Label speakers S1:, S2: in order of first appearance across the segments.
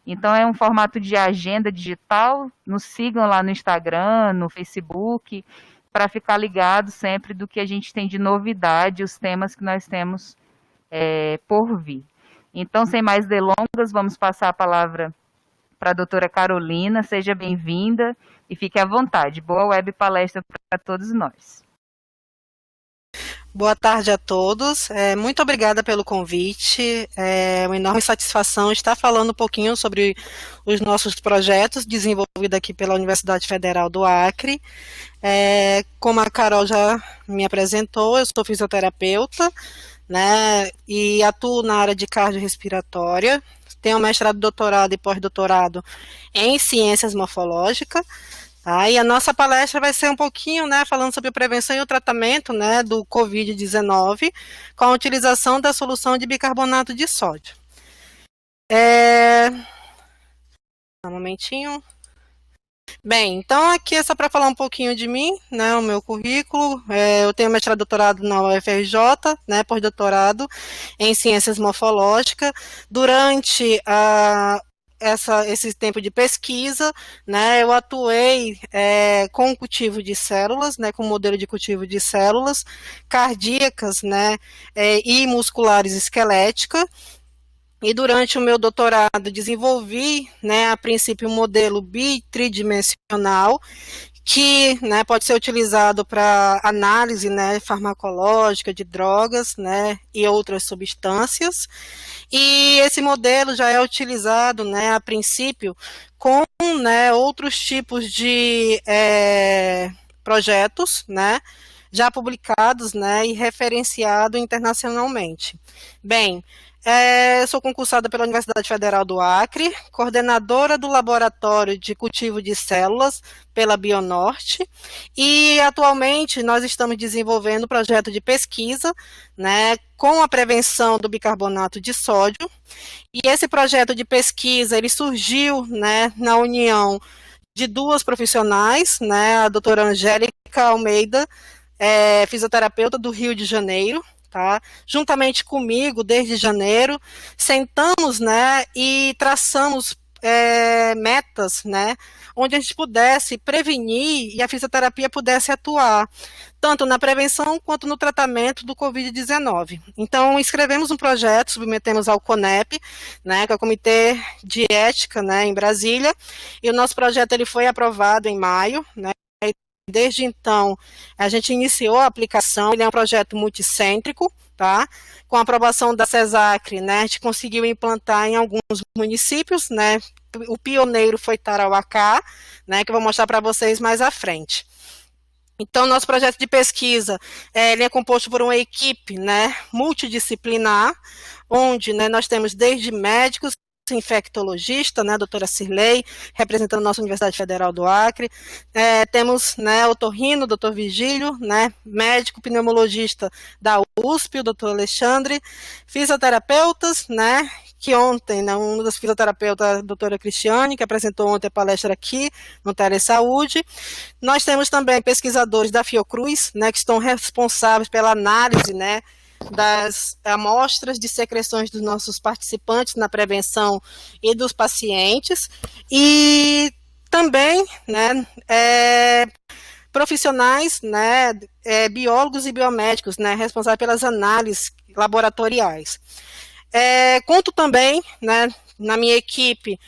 S1: Então é um formato de agenda digital. Nos sigam lá no Instagram, no Facebook, para ficar ligado sempre do que a gente tem de novidade, os temas que nós temos por vir. Então, sem mais delongas, vamos passar a palavra para a doutora Carolina. Seja bem-vinda e fique à vontade. Boa web palestra para todos nós.
S2: Boa tarde a todos. Muito obrigada pelo convite. É uma enorme satisfação estar falando um pouquinho sobre os nossos projetos desenvolvidos aqui pela Universidade Federal do Acre. Como a Carol já me apresentou, eu sou fisioterapeuta, né, e atuo na área de cardiorrespiratória. Tenho mestrado, doutorado e pós-doutorado em ciências morfológicas. E a nossa palestra vai ser um pouquinho, né, falando sobre a prevenção e o tratamento, né, do Covid-19 com a utilização da solução de bicarbonato de sódio. Um momentinho. Bem, então aqui é só para falar um pouquinho de mim, né, o meu currículo. Eu tenho mestrado e doutorado na UFRJ, né, pós-doutorado em ciências morfológicas. Durante esse tempo de pesquisa, né, eu atuei com cultivo de células, né, com modelo de cultivo de células cardíacas, né, e musculares esqueléticas. E durante o meu doutorado desenvolvi, né, a princípio um modelo bitridimensional que, né, pode ser utilizado para análise, né, farmacológica de drogas, né, e outras substâncias. E esse modelo já é utilizado, né, a princípio com, né, outros tipos de projetos, né, já publicados, né, e referenciado internacionalmente. Bem, sou concursada pela Universidade Federal do Acre, coordenadora do Laboratório de Cultivo de Células pela Bionorte, e atualmente nós estamos desenvolvendo um projeto de pesquisa, né, com a prevenção do bicarbonato de sódio, e esse projeto de pesquisa ele surgiu, né, na união de duas profissionais, né, a doutora Angélica Almeida, fisioterapeuta do Rio de Janeiro, tá? Juntamente comigo, desde janeiro, sentamos, né, e traçamos metas, né, onde a gente pudesse prevenir e a fisioterapia pudesse atuar, tanto na prevenção quanto no tratamento do Covid-19. Então, escrevemos um projeto, submetemos ao CONEP, né, que é o Comitê de Ética, né, em Brasília, e o nosso projeto ele foi aprovado em maio, né. Desde então, a gente iniciou a aplicação, ele é um projeto multicêntrico, tá? Com a aprovação da CESACRE, né, a gente conseguiu implantar em alguns municípios, né, o pioneiro foi Tarauacá, né, que eu vou mostrar para vocês mais à frente. Então, nosso projeto de pesquisa, ele é composto por uma equipe, né, multidisciplinar, onde, né, nós temos desde médicos, infectologista, né, a doutora Cirlei, representando a nossa Universidade Federal do Acre, temos, né, otorrino, doutor Vigílio, né, médico pneumologista da USP, o doutor Alexandre, fisioterapeutas, né, que ontem, né, um dos fisioterapeutas, a doutora Cristiane, que apresentou ontem a palestra aqui no Telesaúde. Nós temos também pesquisadores da Fiocruz, né, que estão responsáveis pela análise, né, das amostras de secreções dos nossos participantes na prevenção e dos pacientes, e também, né, profissionais, né, biólogos e biomédicos, né, responsáveis pelas análises laboratoriais. Conto também, né, na minha equipe,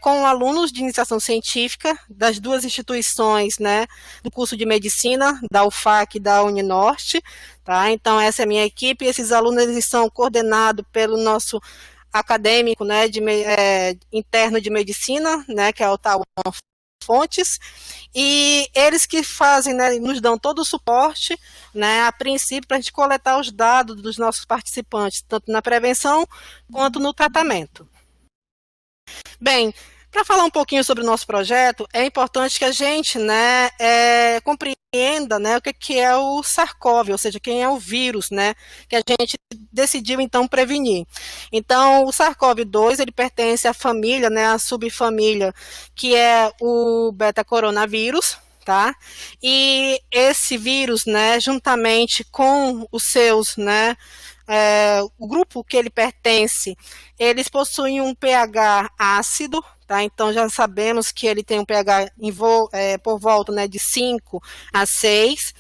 S2: com alunos de iniciação científica das duas instituições, né, do curso de medicina, da UFAC e da Uninorte, tá? Então, essa é a minha equipe, esses alunos eles são coordenados pelo nosso acadêmico, né, interno de medicina, né, que é o Tauan Fontes, e eles que fazem, né, nos dão todo o suporte, né, a princípio, para a gente coletar os dados dos nossos participantes, tanto na prevenção quanto no tratamento. Bem, para falar um pouquinho sobre o nosso projeto, é importante que a gente, né, compreenda, né, o que é o SARS-CoV, ou seja, quem é o vírus, né, que a gente decidiu, então, prevenir. Então, o SARS-CoV-2, ele pertence à família, né, à subfamília, que é o beta-coronavírus, tá? E esse vírus, né, juntamente com os seus, né, o grupo que ele pertence, eles possuem um pH ácido, tá? Então já sabemos que ele tem um pH por volta, né, de 5 a 6,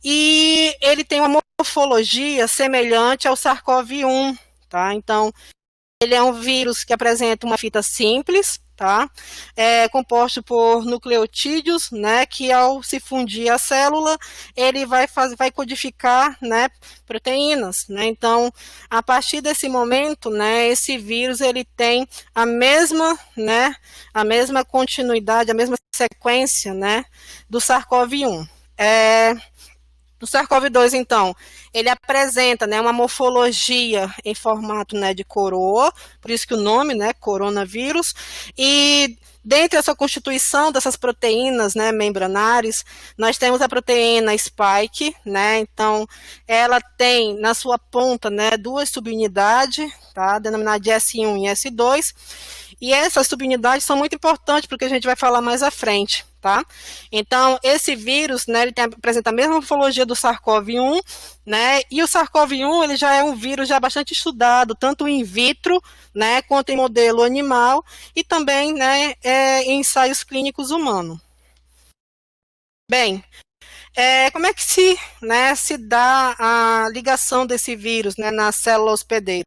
S2: e ele tem uma morfologia semelhante ao SARS-CoV-1, tá? Então ele é um vírus que apresenta uma fita simples, tá? É composto por nucleotídeos, né? Que ao se fundir a célula, ele vai codificar, né? Proteínas, né? Então, a partir desse momento, né? Esse vírus ele tem a mesma, né? A mesma continuidade, a mesma sequência, né? Do SARS-CoV-1. O SARS-CoV-2, então, ele apresenta, né, uma morfologia em formato, né, de coroa, por isso que o nome, né, coronavírus, e dentro dessa constituição dessas proteínas, né, membranares, nós temos a proteína spike, né, então ela tem na sua ponta, né, duas subunidades, tá, denominadas de S1 e S2, e essas subunidades são muito importantes porque a gente vai falar mais à frente, tá? Então, esse vírus, né, ele apresenta a mesma morfologia do SARS-CoV-1, né, e o SARS-CoV-1, ele já é um vírus já bastante estudado, tanto in vitro, né, quanto em modelo animal, e também, né, em ensaios clínicos humanos. Bem, como é que se dá a ligação desse vírus, né, na célula hospedeira?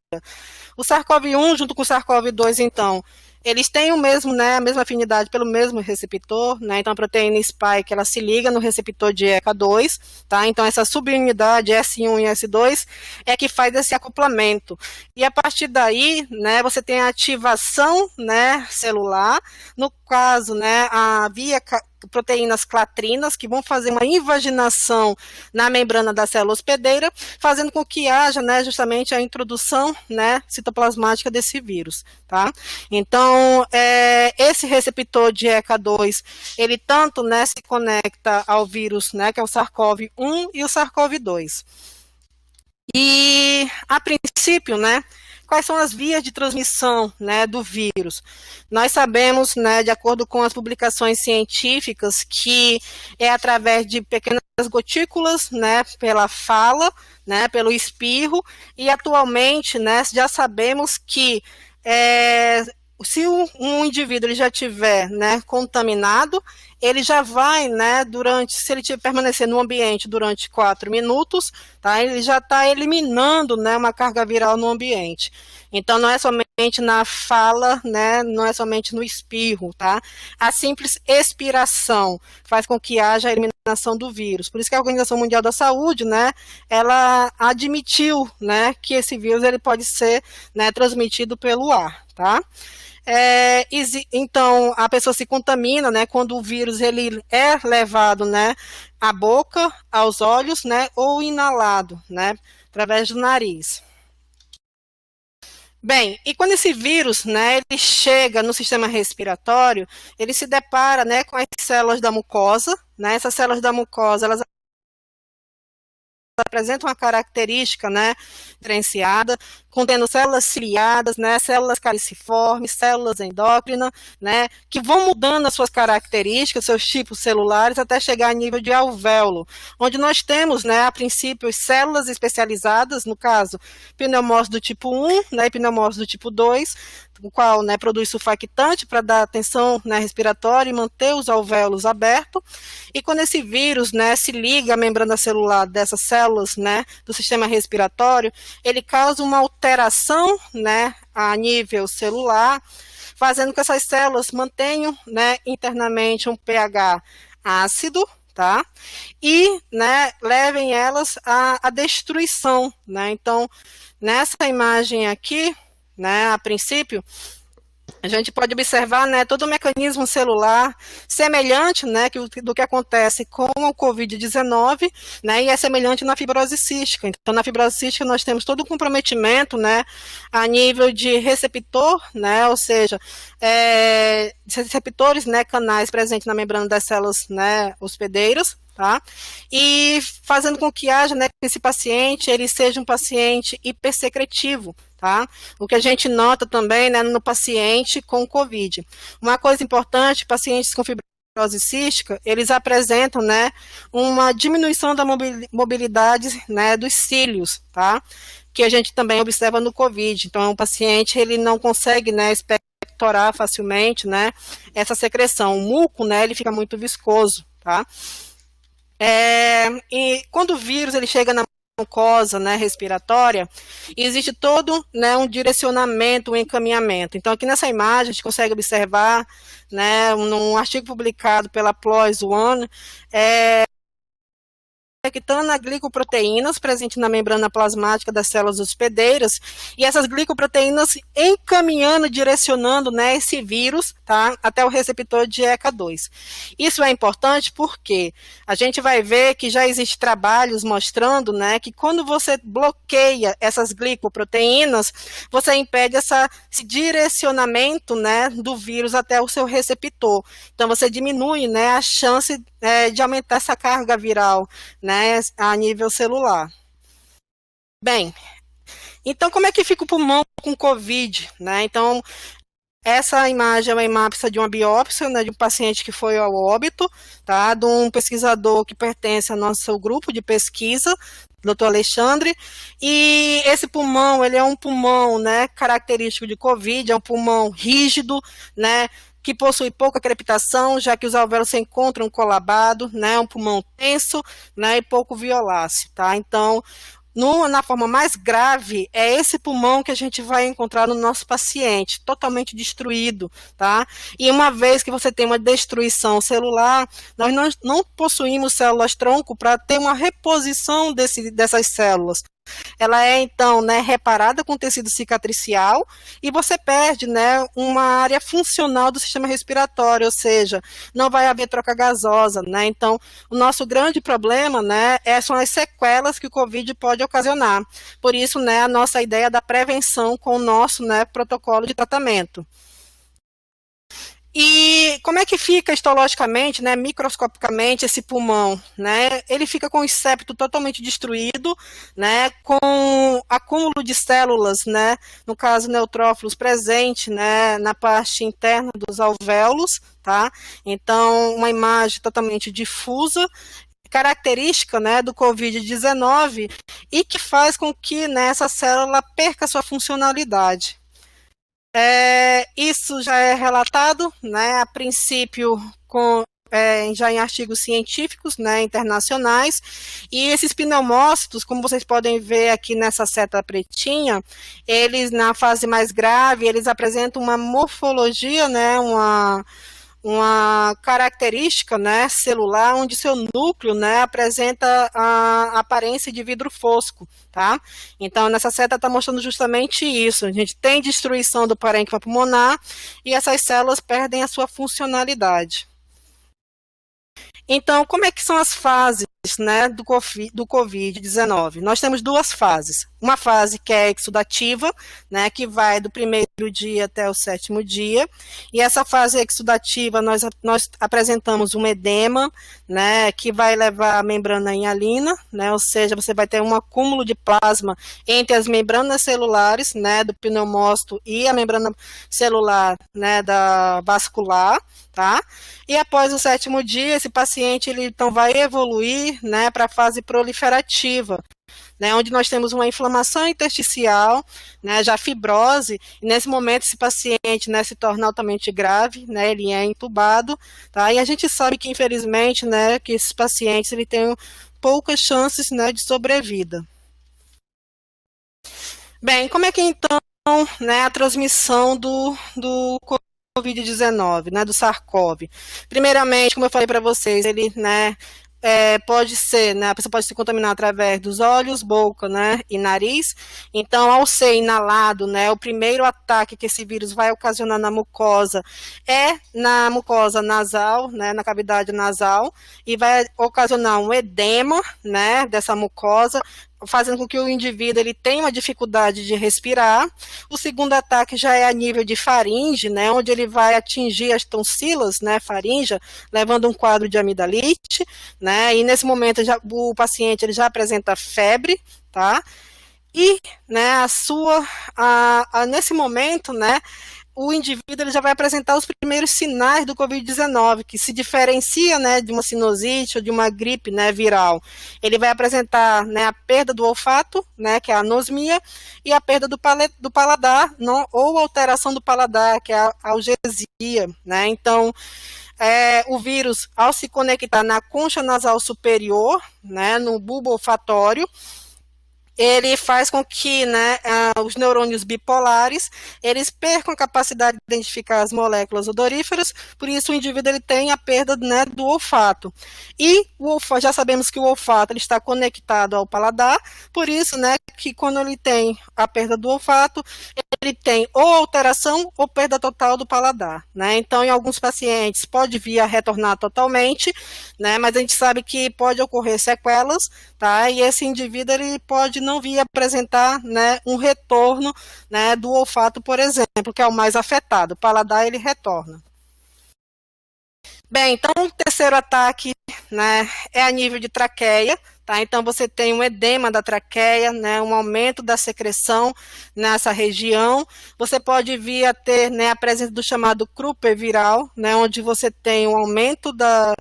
S2: O SARS-CoV-1 junto com o SARS-CoV-2, então, eles têm o mesmo, né, a mesma afinidade pelo mesmo receptor, né, então a proteína spike, ela se liga no receptor de ECA2, tá, então essa subunidade S1 e S2 é que faz esse acoplamento, e a partir daí, né, você tem a ativação, né, celular, no caso, né, via proteínas clatrinas, que vão fazer uma invaginação na membrana da célula hospedeira, fazendo com que haja, né, justamente a introdução, né, citoplasmática desse vírus, tá? Então, esse receptor de ECA2, ele tanto, né, se conecta ao vírus, né, que é o SARS-CoV-1 e o SARS-CoV-2. E, a princípio, né, quais são as vias de transmissão, né, do vírus? Nós sabemos, né, de acordo com as publicações científicas, que é através de pequenas gotículas, né, pela fala, né, pelo espirro, e atualmente, né, já sabemos que se um indivíduo ele já tiver, né, contaminado, ele já vai, né, se ele permanecer no ambiente durante 4 minutos, tá, ele já está eliminando, né, uma carga viral no ambiente. Então, não é somente na fala, né, não é somente no espirro, tá? A simples expiração faz com que haja a eliminação do vírus. Por isso que a Organização Mundial da Saúde, né, ela admitiu, né, que esse vírus ele pode ser, né, transmitido pelo ar, tá? Então, a pessoa se contamina, né, quando o vírus ele é levado, né, à boca, aos olhos, né, ou inalado, né, através do nariz. Bem, e quando esse vírus, né, ele chega no sistema respiratório, ele se depara, né, com as células da mucosa, né, essas células da mucosa, elas apresentam uma característica, né, diferenciada, contendo células ciliadas, né, células caliciformes, células endócrinas, né, que vão mudando as suas características, seus tipos celulares, até chegar a nível de alvéolo, onde nós temos, né, a princípio, células especializadas, no caso, pneumócito do tipo 1, né, e pneumócito do tipo 2, o qual, né, produz surfactante para dar atenção, né, respiratória e manter os alvéolos abertos. E quando esse vírus, né, se liga à membrana celular dessas células, né, do sistema respiratório, ele causa uma alteração, né, a nível celular, fazendo com que essas células mantenham, né, internamente um pH ácido, tá? E, né, levem elas à destruição, né? Então, nessa imagem aqui, né, a princípio, a gente pode observar, né, todo o mecanismo celular semelhante, né, do que acontece com o Covid-19, né, e é semelhante na fibrose cística. Então, na fibrose cística, nós temos todo o comprometimento, né, a nível de receptor, né, ou seja, receptores, né, canais presentes na membrana das células, né, hospedeiras, tá? E fazendo com que haja, né, que esse paciente ele seja um paciente hipersecretivo, tá? O que a gente nota também, né, no paciente com Covid. Uma coisa importante, pacientes com fibrose fibrose cística, eles apresentam, né, uma diminuição da mobilidade, né, dos cílios, tá? Que a gente também observa no COVID. Então, o paciente, ele não consegue, né, expectorar facilmente, né, essa secreção. O muco, né, ele fica muito viscoso, tá? E quando o vírus, ele chega na mucosa, né, respiratória, existe todo, né, um direcionamento, um encaminhamento. Então, aqui nessa imagem, a gente consegue observar, né, num artigo publicado pela PLOS One, detectando as glicoproteínas presentes na membrana plasmática das células hospedeiras, e essas glicoproteínas encaminhando, direcionando, né, esse vírus, tá, até o receptor de ECA2. Isso é importante porque a gente vai ver que já existem trabalhos mostrando, né, que quando você bloqueia essas glicoproteínas, você impede esse direcionamento, né, do vírus até o seu receptor. Então você diminui, né, a chance de aumentar essa carga viral, né, a nível celular. Bem, então como é que fica o pulmão com COVID, né? Então, essa imagem é uma imagem de uma biópsia, né, de um paciente que foi ao óbito, tá? De um pesquisador que pertence ao nosso grupo de pesquisa, Dr. Alexandre, e esse pulmão, ele é um pulmão, né, característico de COVID, é um pulmão rígido, né, que possui pouca crepitação, já que os alvéolos se encontram colabados, né, um pulmão tenso, né, e pouco violáceo, tá? Então, na forma mais grave, é esse pulmão que a gente vai encontrar no nosso paciente, totalmente destruído, tá? E uma vez que você tem uma destruição celular, nós não possuímos células-tronco para ter uma reposição dessas células. Ela é, então, né, reparada com tecido cicatricial e você perde, né, uma área funcional do sistema respiratório, ou seja, não vai haver troca gasosa, né? Então, o nosso grande problema, né, são as sequelas que o COVID pode ocasionar. Por isso, né, a nossa ideia da prevenção com o nosso, né, protocolo de tratamento. E como é que fica histologicamente, né, microscopicamente, esse pulmão, né? Ele fica com o septo totalmente destruído, né, com acúmulo de células, né, no caso neutrófilos presente, né, na parte interna dos alvéolos, tá? Então, uma imagem totalmente difusa, característica, né, do COVID-19 e que faz com que, né, essa célula perca sua funcionalidade. Isso já é relatado, né, a princípio já em artigos científicos, né, internacionais, e esses pneumócitos, como vocês podem ver aqui nessa seta pretinha, eles na fase mais grave, eles apresentam uma morfologia, né, uma característica, né, celular, onde seu núcleo, né, apresenta a aparência de vidro fosco, tá? Então, nessa seta está mostrando justamente isso. A gente tem destruição do parênquima pulmonar e essas células perdem a sua funcionalidade. Então, como é que são as fases, né, do COVID-19? Nós temos duas fases. Uma fase que é exudativa, né, que vai do primeiro dia até o 7º dia, e essa fase exudativa nós apresentamos um edema, né, que vai levar a membrana hialina, né, ou seja, você vai ter um acúmulo de plasma entre as membranas celulares, né, do pneumócito e a membrana celular, né, da vascular, tá? E após o 7º dia, esse paciente ele então vai evoluir, né, para a fase proliferativa, né, onde nós temos uma inflamação intersticial, né, já fibrose, e nesse momento esse paciente, né, se torna altamente grave, né, ele é entubado, tá? E a gente sabe que infelizmente, né, que esses pacientes ele têm poucas chances, né, de sobrevida. Bem, como é que então, né, a transmissão do COVID-19, né, do SARS-CoV? Primeiramente, como eu falei para vocês, ele, né, pode ser, né, a pessoa pode se contaminar através dos olhos, boca, né, e nariz. Então, ao ser inalado, né, o primeiro ataque que esse vírus vai ocasionar na mucosa é na mucosa nasal, né, na cavidade nasal, e vai ocasionar um edema, né, dessa mucosa, fazendo com que o indivíduo ele tenha uma dificuldade de respirar. O segundo ataque já é a nível de faringe, né, onde ele vai atingir as tonsilas, né, faríngea, levando um quadro de amidalite, né, e nesse momento o paciente ele já apresenta febre, tá? E, né, nesse momento, né, o indivíduo ele já vai apresentar os primeiros sinais do Covid-19, que se diferencia, né, de uma sinusite ou de uma gripe, né, viral. Ele vai apresentar, né, a perda do olfato, né, que é a anosmia, e a perda do paladar, não, ou alteração do paladar, que é a algesia, né. Então, o vírus, ao se conectar na concha nasal superior, né, no bulbo olfatório, ele faz com que, né, os neurônios bipolares, eles percam a capacidade de identificar as moléculas odoríferas, por isso o indivíduo ele tem a perda, né, do olfato. E já sabemos que o olfato ele está conectado ao paladar, por isso, né, que quando ele tem a perda do olfato, ele tem ou alteração ou perda total do paladar, né? Então, em alguns pacientes pode vir a retornar totalmente, né, mas a gente sabe que pode ocorrer sequelas, tá? E esse indivíduo ele pode não vir apresentar, né, um retorno, né, do olfato, por exemplo, que é o mais afetado. O paladar ele retorna. Bem, então o terceiro ataque, né, é a nível de traqueia, tá? Então você tem um edema da traqueia, né, um aumento da secreção nessa região. Você pode vir a ter, né, a presença do chamado Krupp viral, né, onde você tem um aumento da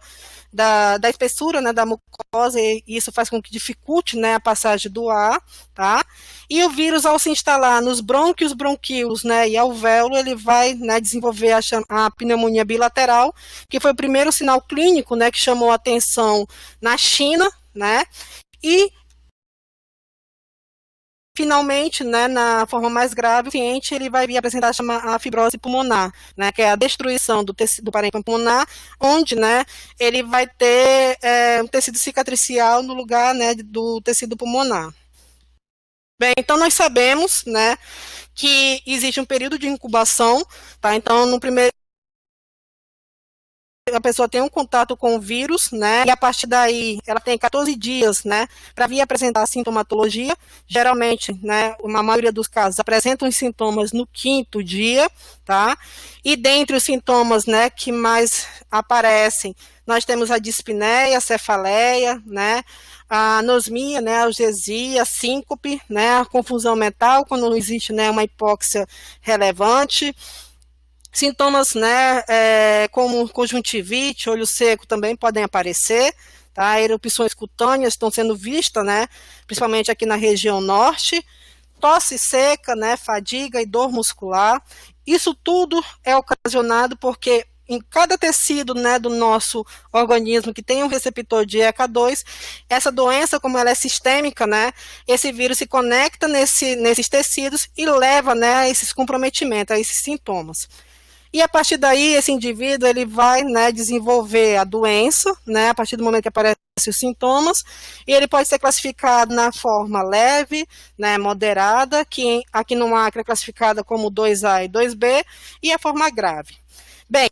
S2: espessura, né, da mucosa, e isso faz com que dificulte, né, a passagem do ar, tá? E o vírus, ao se instalar nos brônquios, bronquíolos, né, e alvéolo, ele vai, né, desenvolver a pneumonia bilateral, que foi o primeiro sinal clínico, né, que chamou a atenção na China, né, e finalmente, né, na forma mais grave, o paciente ele vai vir apresentar a fibrose pulmonar, né, que é a destruição do tecido do parênquima pulmonar, onde, né, ele vai ter um tecido cicatricial no lugar, né, do tecido pulmonar. Bem, então nós sabemos, né, que existe um período de incubação, tá? Então, no primeiro a pessoa tem um contato com o vírus, né, e a partir daí ela tem 14 dias, né, para vir apresentar a sintomatologia. Geralmente, né, a maioria dos casos apresentam os sintomas no 5º dia, tá? E dentre os sintomas, né, que mais aparecem, nós temos a dispneia, a cefaleia, né, a anosmia, né, a algesia, a síncope, né, a confusão mental, quando não existe, né, uma hipóxia relevante. Sintomas, né, como conjuntivite, olho seco também podem aparecer, tá? Erupções cutâneas estão sendo vistas, né, principalmente aqui na região norte, tosse seca, né, fadiga e dor muscular. Isso tudo é ocasionado porque em cada tecido, né, do nosso organismo que tem um receptor de ECA2, essa doença, como ela é sistêmica, né, esse vírus se conecta nesses tecidos e leva, né, a esses comprometimentos, a esses sintomas. E a partir daí, esse indivíduo ele vai, né, desenvolver a doença, né, a partir do momento que aparecem os sintomas, e ele pode ser classificado na forma leve, né, moderada, que aqui no Acre é classificada como 2A e 2B, e a forma grave. Bem,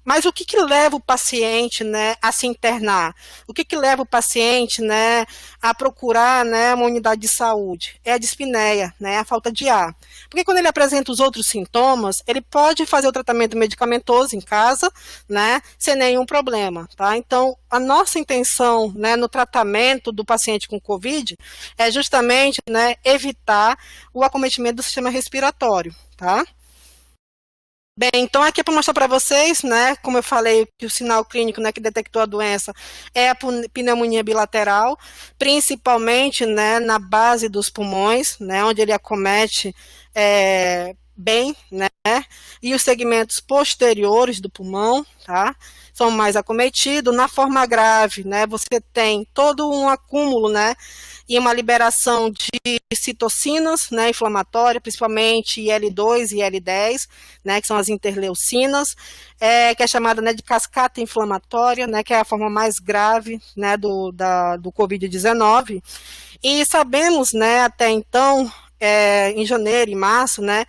S2: mas o que leva o paciente, né, a se internar? O que leva o paciente, né, a procurar, né, uma unidade de saúde? É a dispneia, né, a falta de ar. Porque quando ele apresenta os outros sintomas, ele pode fazer o tratamento medicamentoso em casa, né, sem nenhum problema, tá? Então, a nossa intenção, né, no tratamento do paciente com COVID é justamente, né, evitar o acometimento do sistema respiratório, tá? Bem, então aqui é para mostrar para vocês, né, como eu falei, que o sinal clínico, né, que detectou a doença é a pneumonia bilateral, principalmente, né, na base dos pulmões, né, onde ele acomete bem, né, e os segmentos posteriores do pulmão, tá, são mais acometidos. Na forma grave, né, você tem todo um acúmulo, né, e uma liberação de citocinas, né, inflamatórias, principalmente IL-2 e IL-10, né, que são as interleucinas, que é chamada, né, de cascata inflamatória, né, que é a forma mais grave, né, do Covid-19. E sabemos, né, até então, em janeiro e março, né,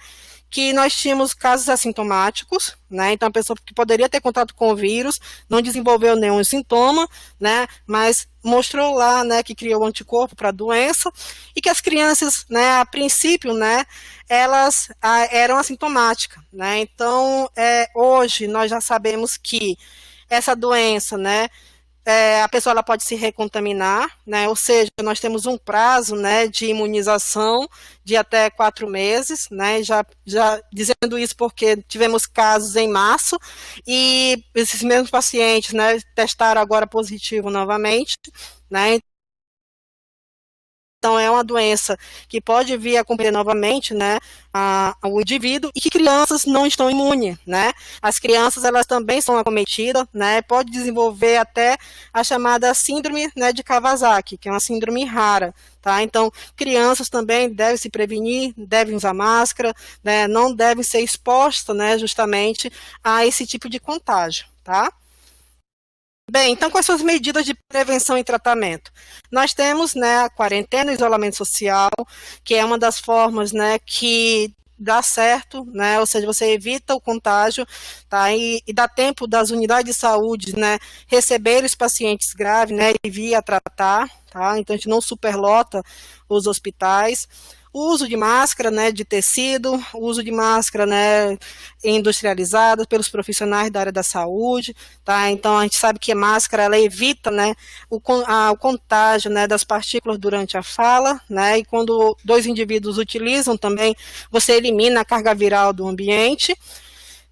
S2: que nós tínhamos casos assintomáticos, né, então a pessoa que poderia ter contato com o vírus não desenvolveu nenhum sintoma, né, mas mostrou lá, né, que criou anticorpo para a doença, e que as crianças, né, a princípio, né, elas eram assintomáticas, né, então hoje nós já sabemos que essa doença, né, a pessoa ela pode se recontaminar, né? Ou seja, nós temos um prazo, né, de imunização de até 4 meses, né? Já dizendo isso porque tivemos casos em março e esses mesmos pacientes, né, testaram agora positivo novamente, né? Então, é uma doença que pode vir a comprometer novamente, né, o indivíduo, e que crianças não estão imunes, né? As crianças, elas também são acometidas, né? Pode desenvolver até a chamada síndrome, né, de Kawasaki, que é uma síndrome rara, tá? Então, crianças também devem se prevenir, devem usar máscara, né? Não devem ser expostas, né, justamente a esse tipo de contágio, tá? Bem, então quais são as medidas de prevenção e tratamento? Nós temos, né, a quarentena e isolamento social, que é uma das formas, né, que dá certo, né, ou seja, você evita o contágio, tá, e dá tempo das unidades de saúde, né, receber os pacientes graves, né, e vir a tratar, tá, então a gente não superlota os hospitais. O uso de máscara, né, de tecido, o uso de máscara, né, industrializada pelos profissionais da área da saúde, tá? Então a gente sabe que a máscara ela evita, né, o contágio, né, das partículas durante a fala, né? E quando dois indivíduos utilizam também, você elimina a carga viral do ambiente.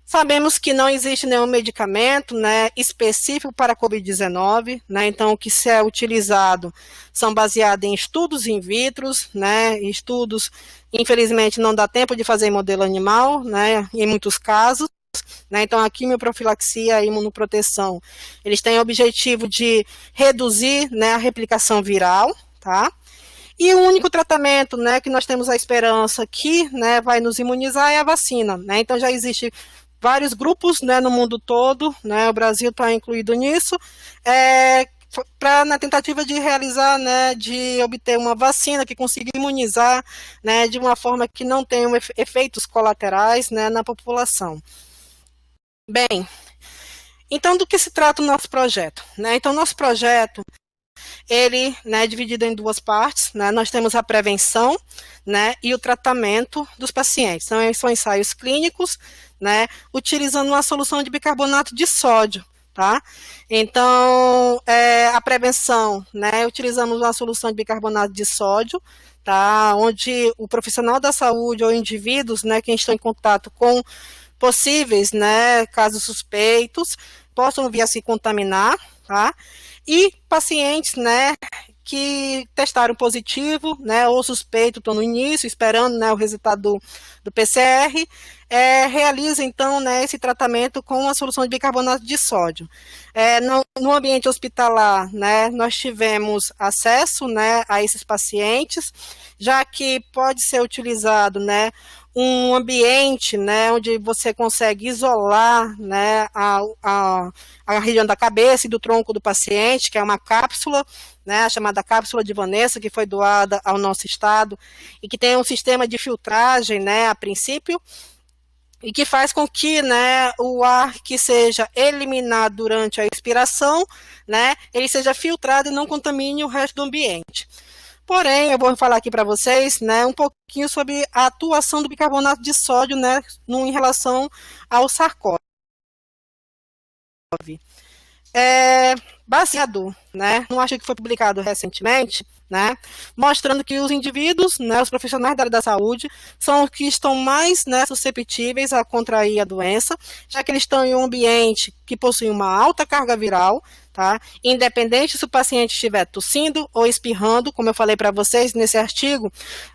S2: Sabemos que não existe nenhum medicamento, né, específico para a Covid-19, né, então o que se é utilizado são baseados em estudos in vitro, né, estudos, infelizmente não dá tempo de fazer em modelo animal, né, em muitos casos, né, então a quimioprofilaxia e a imunoproteção, eles têm o objetivo de reduzir, né, a replicação viral, tá? E o único tratamento, né, que nós temos a esperança que, né, vai nos imunizar é a vacina, né, então já existe vários grupos, né, no mundo todo, né, o Brasil está incluído nisso, na tentativa de realizar, né, de obter uma vacina que consiga imunizar, né, de uma forma que não tenha efeitos colaterais, né, na população. Bem, então do que se trata o nosso projeto? Né? Então, nosso projeto, ele, né, é dividido em duas partes, né? Nós temos a prevenção, né, e o tratamento dos pacientes. Então, são ensaios clínicos, né, utilizando uma solução de bicarbonato de sódio, tá? Então, a prevenção, né, utilizamos uma solução de bicarbonato de sódio, tá? Onde o profissional da saúde ou indivíduos, né, que estão em contato com possíveis, né, casos suspeitos, possam vir a se contaminar, tá? E pacientes, né, que testaram positivo, né, ou suspeito, estão no início, esperando, né, o resultado do PCR, realiza, então, né, esse tratamento com a solução de bicarbonato de sódio. No ambiente hospitalar, né, nós tivemos acesso, né, a esses pacientes, já que pode ser utilizado, né, um ambiente, né, onde você consegue isolar, né, a região da cabeça e do tronco do paciente, que é uma cápsula, né, a chamada cápsula de Vanessa, que foi doada ao nosso estado, e que tem um sistema de filtragem, né, a princípio, e que faz com que, né, o ar que seja eliminado durante a expiração, né, ele seja filtrado e não contamine o resto do ambiente. Porém, eu vou falar aqui para vocês, né, um pouquinho sobre a atuação do bicarbonato de sódio, né, em relação ao SARS-CoV. Baseado, né, num artigo que foi publicado recentemente, né, mostrando que os indivíduos, né, os profissionais da área da saúde, são os que estão mais, né, susceptíveis a contrair a doença, já que eles estão em um ambiente que possui uma alta carga viral, tá? Independente se o paciente estiver tossindo ou espirrando, como eu falei para vocês nesse artigo,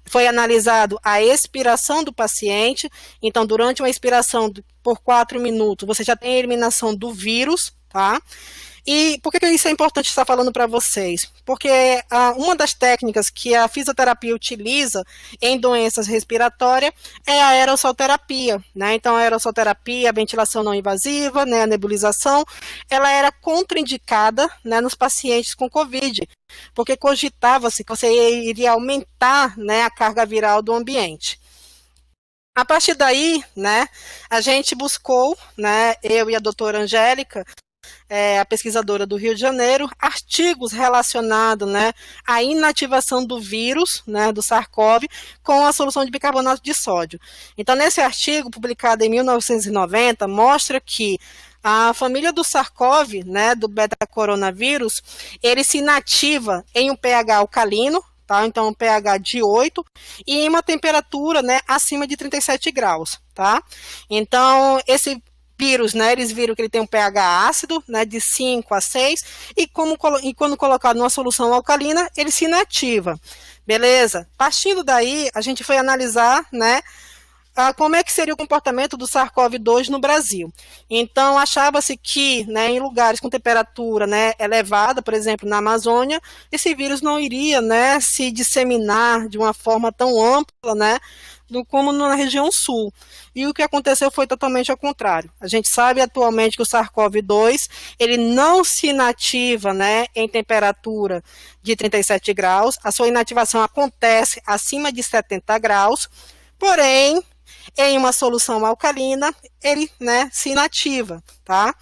S2: foi analisado a expiração do paciente, então durante uma expiração por 4 minutos, você já tem a eliminação do vírus, tá? E por que isso é importante estar falando para vocês? Porque uma das técnicas que a fisioterapia utiliza em doenças respiratórias é a aerossolterapia, né? Então, a aerossolterapia, a ventilação não invasiva, né, a nebulização, ela era contraindicada, né, nos pacientes com Covid, porque cogitava-se que você iria aumentar, né, a carga viral do ambiente. A partir daí, né, a gente buscou, né, eu e a doutora Angélica, a pesquisadora do Rio de Janeiro, artigos relacionados, né, à inativação do vírus, né, do SARS-CoV, com a solução de bicarbonato de sódio. Então, nesse artigo, publicado em 1990, mostra que A família do SARS-CoV, né, do beta-coronavírus, ele se inativa em um pH alcalino, tá? Então um pH de 8 e em uma temperatura, né, acima de 37 graus, tá? Então esse vírus, né, eles viram que ele tem um pH ácido, né, de 5 a 6, e quando colocado numa solução alcalina, ele se inativa. Beleza? Partindo daí, a gente foi analisar, né, como é que seria o comportamento do SARS-CoV-2 no Brasil. Então, achava-se que, né, em lugares com temperatura, né, elevada, por exemplo, na Amazônia, esse vírus não iria, né, se disseminar de uma forma tão ampla, né, como na região sul. E o que aconteceu foi totalmente ao contrário. A gente sabe atualmente que o SARS-CoV-2, ele não se inativa, né, em temperatura de 37 graus, a sua inativação acontece acima de 70 graus, porém, em uma solução alcalina, ele, né, se inativa, tá?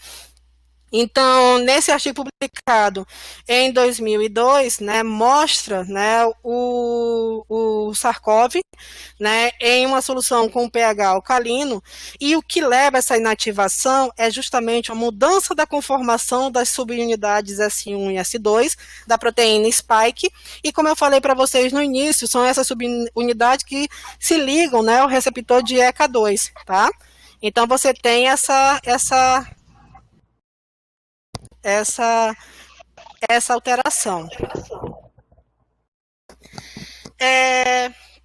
S2: Então, nesse artigo publicado em 2002, né, mostra, né, o SARS-CoV, né, em uma solução com pH alcalino, e o que leva a essa inativação é justamente a mudança da conformação das subunidades S1 e S2 da proteína spike, e como eu falei para vocês no início, são essas subunidades que se ligam, né, ao receptor de ECA2, tá? Então, você tem essa alteração.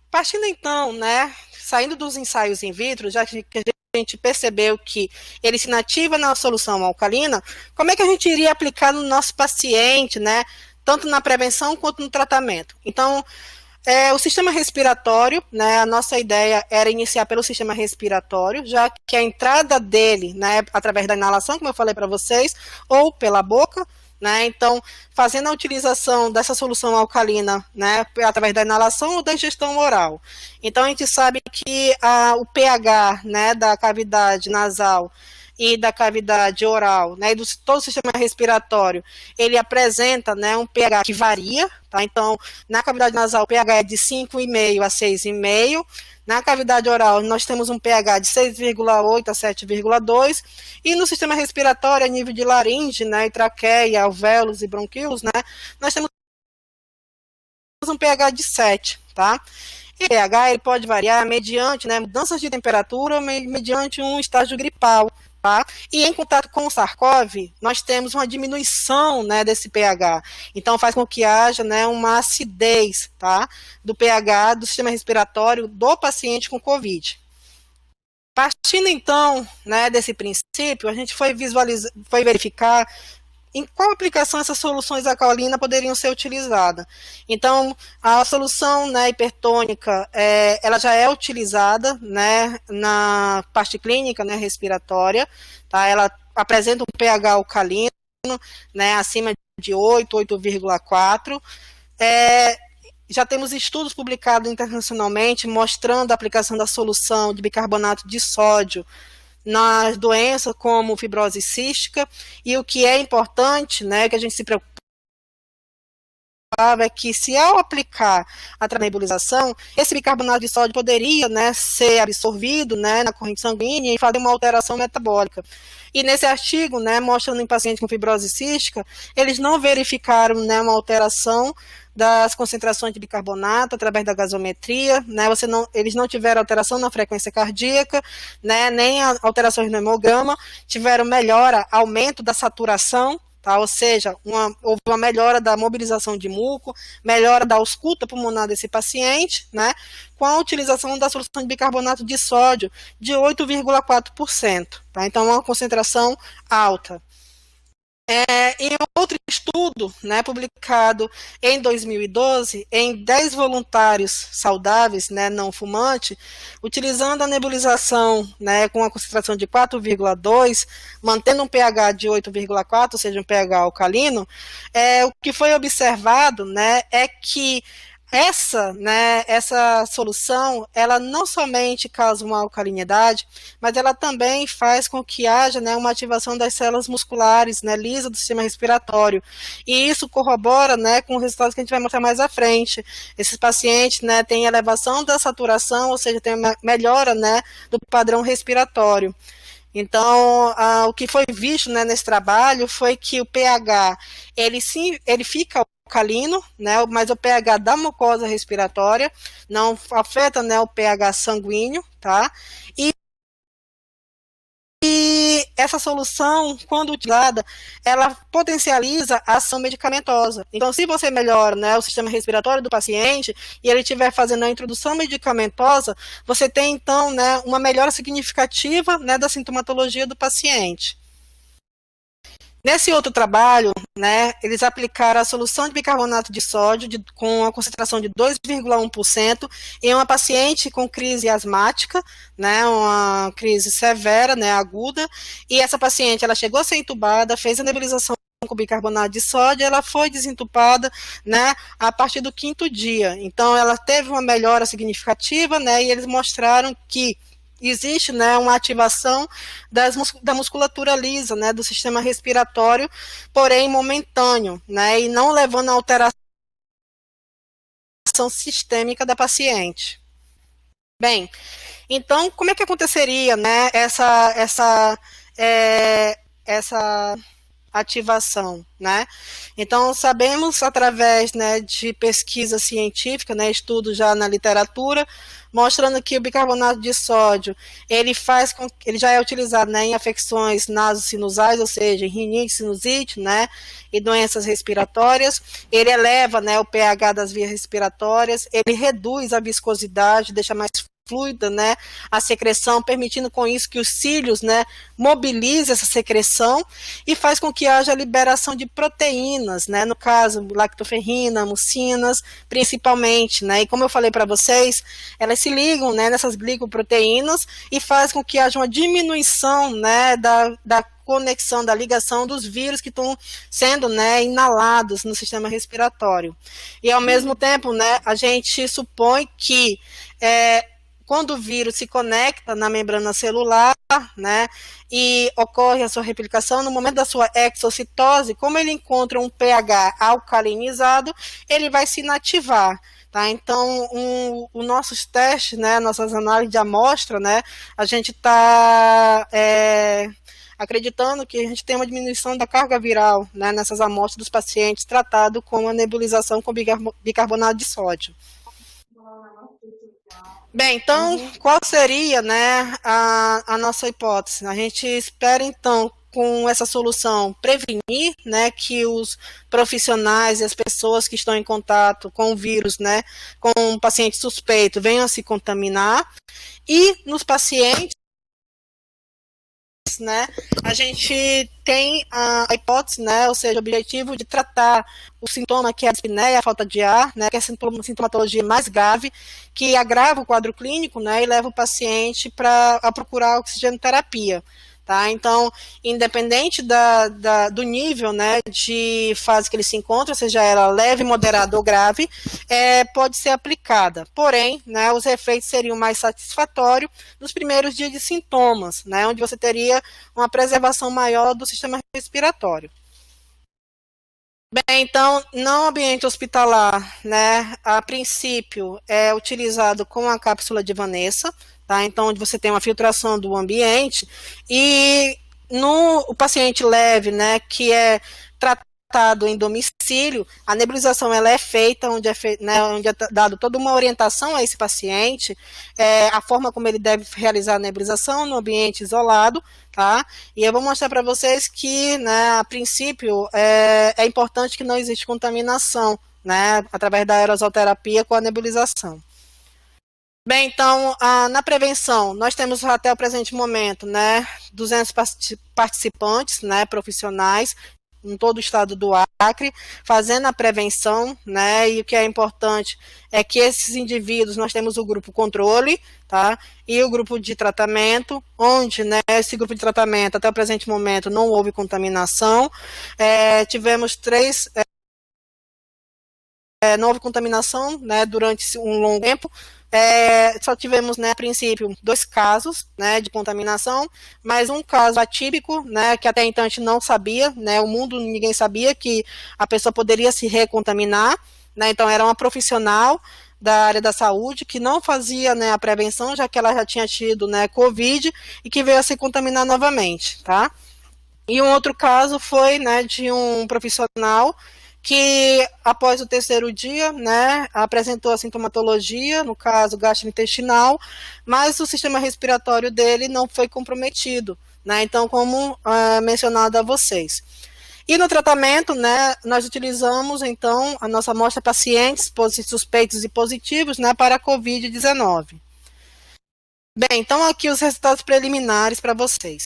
S2: Partindo então, né, saindo dos ensaios in vitro, já que a gente percebeu que ele se inativa na solução alcalina, como é que a gente iria aplicar no nosso paciente, né, tanto na prevenção quanto no tratamento? Então, o sistema respiratório, né, a nossa ideia era iniciar pelo sistema respiratório, já que a entrada dele, né, através da inalação, como eu falei para vocês, ou pela boca, né, então, fazendo a utilização dessa solução alcalina, né, através da inalação ou da ingestão oral. Então, a gente sabe que o pH, né, da cavidade nasal e da cavidade oral, né, e todo o sistema respiratório, ele apresenta, né, um pH que varia, tá? Então, na cavidade nasal, o pH é de 5,5 a 6,5, na cavidade oral, nós temos um pH de 6,8 a 7,2, e no sistema respiratório, a nível de laringe, né, e traqueia, alvéolos e bronquíolos, né, nós temos um pH de 7, tá? E o pH ele pode variar mediante, né, mudanças de temperatura, mediante um estágio gripal, tá? E em contato com o SARS-CoV, nós temos uma diminuição, né, desse pH. Então, faz com que haja, né, uma acidez, tá, do pH do sistema respiratório do paciente com COVID. Partindo, então, né, desse princípio, a gente foi verificar em qual aplicação essas soluções alcalinas poderiam ser utilizadas. Então, a solução, né, hipertônica, ela já é utilizada, né, na parte clínica, né, respiratória, tá? Ela apresenta um pH alcalino, né, acima de 8, 8,4. Já temos estudos publicados internacionalmente mostrando a aplicação da solução de bicarbonato de sódio nas doenças como fibrose cística, e o que é importante, né, que a gente se preocupava é que se ao aplicar a nebulização, esse bicarbonato de sódio poderia, né, ser absorvido, né, na corrente sanguínea e fazer uma alteração metabólica. E nesse artigo, né, mostrando em pacientes com fibrose cística, eles não verificaram, né, uma alteração das concentrações de bicarbonato através da gasometria, né, eles não tiveram alteração na frequência cardíaca, né, nem alterações no hemograma, tiveram melhora, aumento da saturação, tá, ou seja, houve uma melhora da mobilização de muco, melhora da ausculta pulmonar desse paciente, né, com a utilização da solução de bicarbonato de sódio de 8,4%, tá, então uma concentração alta. Em outro estudo, né, publicado em 2012, em 10 voluntários saudáveis, né, não fumantes, utilizando a nebulização, né, com uma concentração de 4,2, mantendo um pH de 8,4, ou seja, um pH alcalino, o que foi observado, né, é que essa solução, ela não somente causa uma alcalinidade, mas ela também faz com que haja, né, uma ativação das células musculares, né, lisas do sistema respiratório. E isso corrobora, né, com os resultados que a gente vai mostrar mais à frente. Esses pacientes, né, têm elevação da saturação, ou seja, tem uma melhora, né, do padrão respiratório. Então, o que foi visto, né, nesse trabalho foi que o pH, ele fica alcalino, né, mas o pH da mucosa respiratória não afeta, né, o pH sanguíneo, tá? E essa solução, quando utilizada, ela potencializa a ação medicamentosa. Então, se você melhora, né, o sistema respiratório do paciente e ele estiver fazendo a introdução medicamentosa, você tem, então, né, uma melhora significativa, né, da sintomatologia do paciente. Nesse outro trabalho, né, eles aplicaram a solução de bicarbonato de sódio com a concentração de 2,1% em uma paciente com crise asmática, né, uma crise severa, né, aguda, e essa paciente ela chegou a ser entubada, fez a nebulização com bicarbonato de sódio, ela foi desentupada, né, a partir do 5º dia. Então, ela teve uma melhora significativa, né, e eles mostraram que existe, né, uma ativação da musculatura lisa, né, do sistema respiratório, porém momentâneo, né, e não levando a alteração sistêmica da paciente. Bem, então, como é que aconteceria, né, essa ativação, né? Então, sabemos através, né, de pesquisa científica, né, estudos já na literatura, mostrando que o bicarbonato de sódio, ele já é utilizado, né, em afecções nasosinusais, ou seja, em rinite, sinusite, né, e doenças respiratórias. Ele eleva, né, o pH das vias respiratórias, ele reduz a viscosidade, deixa mais fluida, né, a secreção, permitindo com isso que os cílios, né, mobilize essa secreção e faz com que haja liberação de proteínas, né, no caso, lactoferrina, mucinas, principalmente, né, e como eu falei para vocês, elas se ligam, né, nessas glicoproteínas e faz com que haja uma diminuição, né, da conexão, da ligação dos vírus que estão sendo, né, inalados no sistema respiratório. E ao mesmo tempo, né, a gente supõe que quando o vírus se conecta na membrana celular, né, e ocorre a sua replicação, no momento da sua exocitose, como ele encontra um pH alcalinizado, ele vai se inativar. Tá? Então, os nossos testes, né, nossas análises de amostra, né, a gente está acreditando que a gente tem uma diminuição da carga viral, né, nessas amostras dos pacientes tratados com a nebulização com bicarbonato de sódio. Bem, então, qual seria, né, a nossa hipótese? A gente espera, então, com essa solução, prevenir, né, que os profissionais e as pessoas que estão em contato com o vírus, né, com um paciente suspeito, venham a se contaminar, e nos pacientes, né, a gente tem a hipótese, né, ou seja, o objetivo de tratar o sintoma que é a dispneia, a falta de ar, né, que é a sintomatologia mais grave, que agrava o quadro clínico, né, e leva o paciente a procurar oxigenoterapia. Tá? Então, independente do nível, né, de fase que ele se encontra, seja ela leve, moderada ou grave, pode ser aplicada. Porém, né, os efeitos seriam mais satisfatórios nos primeiros dias de sintomas, né, onde você teria uma preservação maior do sistema respiratório. Bem, então, no ambiente hospitalar, né, a princípio é utilizado com a cápsula de Vanessa, tá? Então, onde você tem uma filtração do ambiente e o paciente leve, né, que é tratado em domicílio, a nebulização ela é feita, onde é dado toda uma orientação a esse paciente, a forma como ele deve realizar a nebulização no ambiente isolado, tá? E eu vou mostrar para vocês que, né, a princípio, é importante que não existe contaminação, né, através da aerosolterapia com a nebulização. Bem, então, na prevenção, nós temos até o presente momento, né, 200 participantes, né, profissionais, em todo o estado do Acre, fazendo a prevenção, né, e o que é importante é que esses indivíduos, nós temos o grupo controle, tá, e o grupo de tratamento, onde, né, esse grupo de tratamento, até o presente momento, não houve contaminação, tivemos não houve contaminação, né, durante um longo tempo, só tivemos, né, a princípio, 2 casos, né, de contaminação, mas um caso atípico, né, que até então a gente não sabia, né, o mundo, ninguém sabia que a pessoa poderia se recontaminar, né, então era uma profissional, da área da saúde, que não fazia, né, a prevenção, já que ela já tinha tido, né, Covid, e que veio a se contaminar novamente, tá? E um outro caso foi, né, de um profissional que, após o terceiro dia, né, apresentou a sintomatologia, no caso gastrointestinal, mas o sistema respiratório dele não foi comprometido, né, então, como mencionado a vocês. E no tratamento, né, nós utilizamos, então, a nossa amostra pacientes suspeitos e positivos, né, para a Covid-19. Bem, então aqui os resultados preliminares para vocês.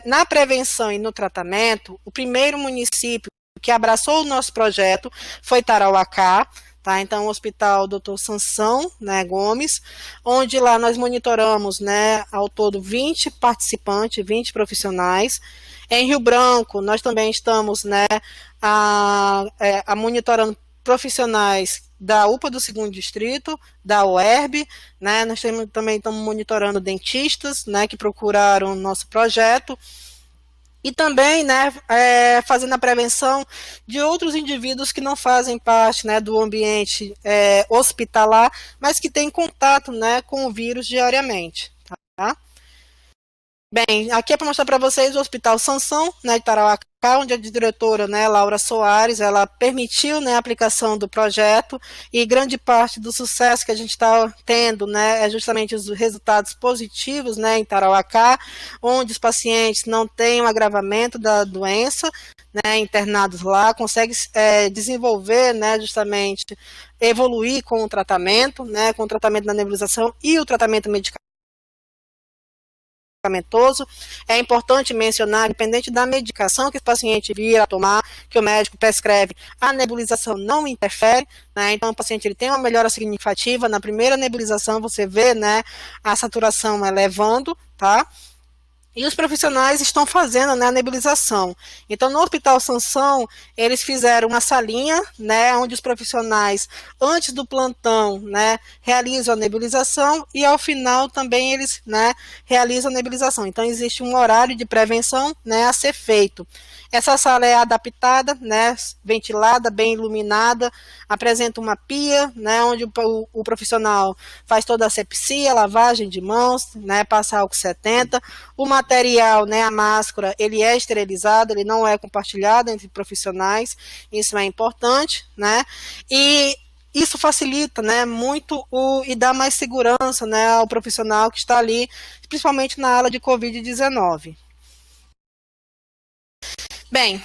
S2: Na prevenção e no tratamento, o primeiro município que abraçou o nosso projeto foi Tarauacá, tá? Então, o Hospital Dr. Sansão, né, Gomes, onde lá nós monitoramos, né, ao todo 20 participantes, 20 profissionais. Em Rio Branco, nós também estamos, né, monitorando profissionais da UPA do 2º Distrito, da UERB, né, nós também estamos monitorando dentistas, né, que procuraram o nosso projeto, e também, né, fazendo a prevenção de outros indivíduos que não fazem parte, né, do ambiente hospitalar, mas que têm contato, né, com o vírus diariamente, tá? Bem, aqui é para mostrar para vocês o Hospital Sansão, né, de Tarauacá, onde a diretora, né, Laura Soares, ela permitiu, né, a aplicação do projeto, e grande parte do sucesso que a gente está tendo, né, é justamente os resultados positivos, né, em Tarauacá, onde os pacientes não têm um agravamento da doença, né, internados lá, conseguem desenvolver, né, justamente evoluir com o tratamento, né, com o tratamento da nebulização e o tratamento medicamentoso. É importante mencionar, dependente da medicação que o paciente vir a tomar, que o médico prescreve, a nebulização não interfere, né? Então o paciente ele tem uma melhora significativa, na primeira nebulização você vê, né, a saturação elevando, tá? E os profissionais estão fazendo, né, a nebulização. Então, no Hospital Sansão, eles fizeram uma salinha, né, onde os profissionais, antes do plantão, né, realizam a nebulização, e ao final também eles, né, realizam a nebulização. Então, existe um horário de prevenção, né, a ser feito. Essa sala é adaptada, né, ventilada, bem iluminada, apresenta uma pia, né, onde o profissional faz toda a asepsia, lavagem de mãos, né, passa álcool 70. O material, né, a máscara, ele é esterilizado, ele não é compartilhado entre profissionais, isso é importante, né, e isso facilita, né, muito e dá mais segurança, né, ao profissional que está ali, principalmente na ala de Covid-19. Bem,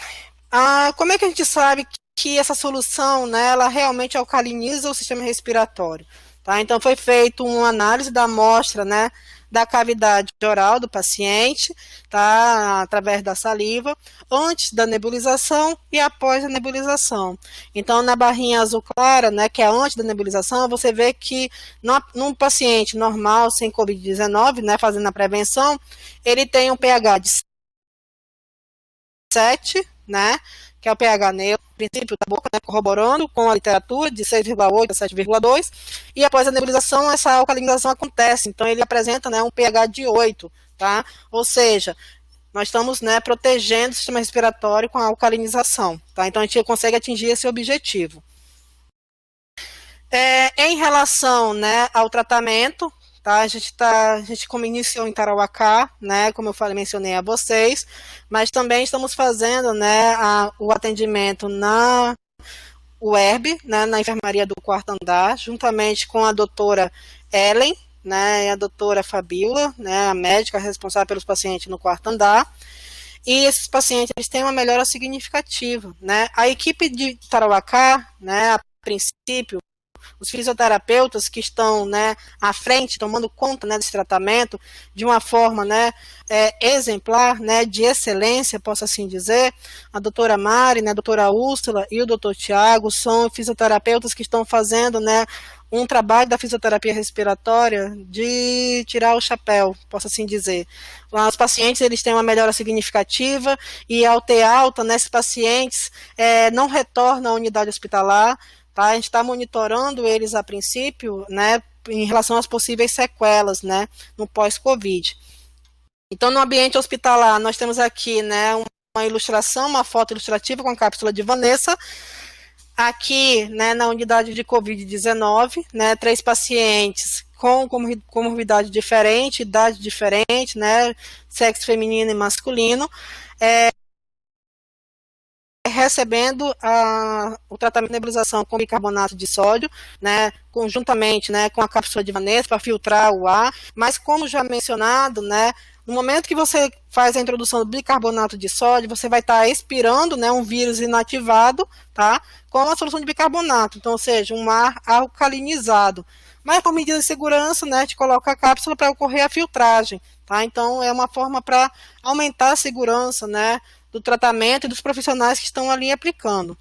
S2: como é que a gente sabe que essa solução, né, ela realmente alcaliniza o sistema respiratório? Tá? Então, foi feita uma análise da amostra, né, da cavidade oral do paciente, tá, através da saliva, antes da nebulização e após a nebulização. Então, na barrinha azul clara, né, que é antes da nebulização, você vê que num paciente normal, sem Covid-19, né, fazendo a prevenção, ele tem um pH de 7, né, que é o pH neutro, princípio da boca, né, corroborando com a literatura de 6,8 a 7,2, e após a nebulização, essa alcalinização acontece, então ele apresenta, né, um pH de 8, tá, ou seja, nós estamos, né, protegendo o sistema respiratório com a alcalinização, tá, então a gente consegue atingir esse objetivo. Em relação, né, ao tratamento, tá? A gente como iniciou em Tarauacá, né, como eu mencionei a vocês, mas também estamos fazendo, né, o atendimento na UERB, né, na enfermaria do 4º andar, juntamente com a doutora Ellen, né, e a doutora Fabíola, né, a médica responsável pelos pacientes no 4º andar, e esses pacientes eles têm uma melhora significativa, né? A equipe de Tarauacá, né, a princípio, os fisioterapeutas que estão, né, à frente, tomando conta, né, desse tratamento de uma forma, né, exemplar, né, de excelência, posso assim dizer. A doutora Mari, né, a doutora Úrsula e o doutor Tiago são fisioterapeutas que estão fazendo, né, um trabalho da fisioterapia respiratória de tirar o chapéu, posso assim dizer. Os pacientes eles têm uma melhora significativa e ao ter alta, né, esses pacientes não retornam à unidade hospitalar. Tá? A gente está monitorando eles a princípio, né, em relação às possíveis sequelas, né, no pós-Covid. Então, no ambiente hospitalar, nós temos aqui, né, uma ilustração, uma foto ilustrativa com a cápsula de Vanessa. Aqui, né, na unidade de Covid-19, né, 3 pacientes com comorbidade diferente, idade diferente, né, sexo feminino e masculino, recebendo o tratamento de nebulização com bicarbonato de sódio, né, conjuntamente, né, com a cápsula de Vanessa para filtrar o ar, mas como já mencionado, né, no momento que você faz a introdução do bicarbonato de sódio, você vai estar expirando, né, um vírus inativado, tá, com a solução de bicarbonato, então, ou seja, um ar alcalinizado. Mas por medida de segurança, né, a gente coloca a cápsula para ocorrer a filtragem, tá, então é uma forma para aumentar a segurança, né, do tratamento e dos profissionais que estão ali aplicando.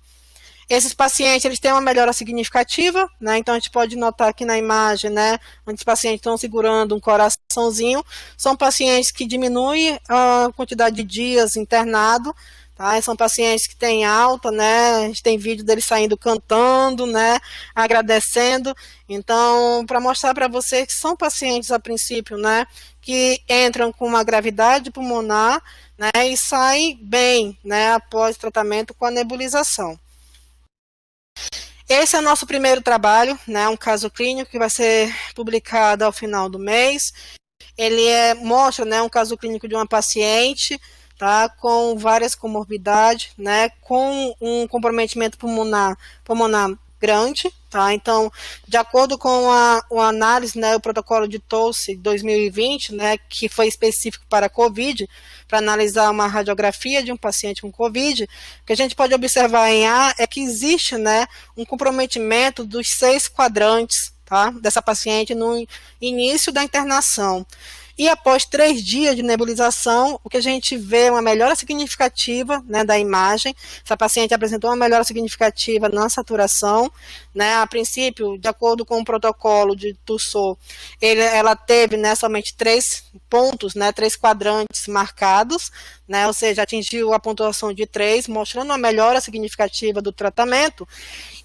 S2: Esses pacientes, eles têm uma melhora significativa, né? Então a gente pode notar aqui na imagem, né, onde os pacientes estão segurando um coraçãozinho, são pacientes que diminuem a quantidade de dias internado, tá? São pacientes que têm alta, né? A gente tem vídeo deles saindo cantando, né, agradecendo. Então, para mostrar para vocês que são pacientes a princípio, né, que entram com uma gravidade pulmonar, né, e saem bem, né, após tratamento com a nebulização. Esse é o nosso primeiro trabalho, né, um caso clínico que vai ser publicado ao final do mês. Ele mostra, né, um caso clínico de uma paciente, tá, com várias comorbidades, né, com um comprometimento pulmonar grande, tá? Então, de acordo com a análise, né, o protocolo de TOLSE 2020, né, que foi específico para a COVID, para analisar uma radiografia de um paciente com COVID, o que a gente pode observar em A é que existe, né, um comprometimento dos 6 quadrantes, tá, dessa paciente no início da internação. E após 3 dias de nebulização, o que a gente vê é uma melhora significativa, né, da imagem. Essa paciente apresentou uma melhora significativa na saturação, né, a princípio, de acordo com o protocolo de Tussaud, ela teve, né, somente 3 pontos, né, 3 quadrantes marcados, né, ou seja, atingiu a pontuação de 3, mostrando uma melhora significativa do tratamento.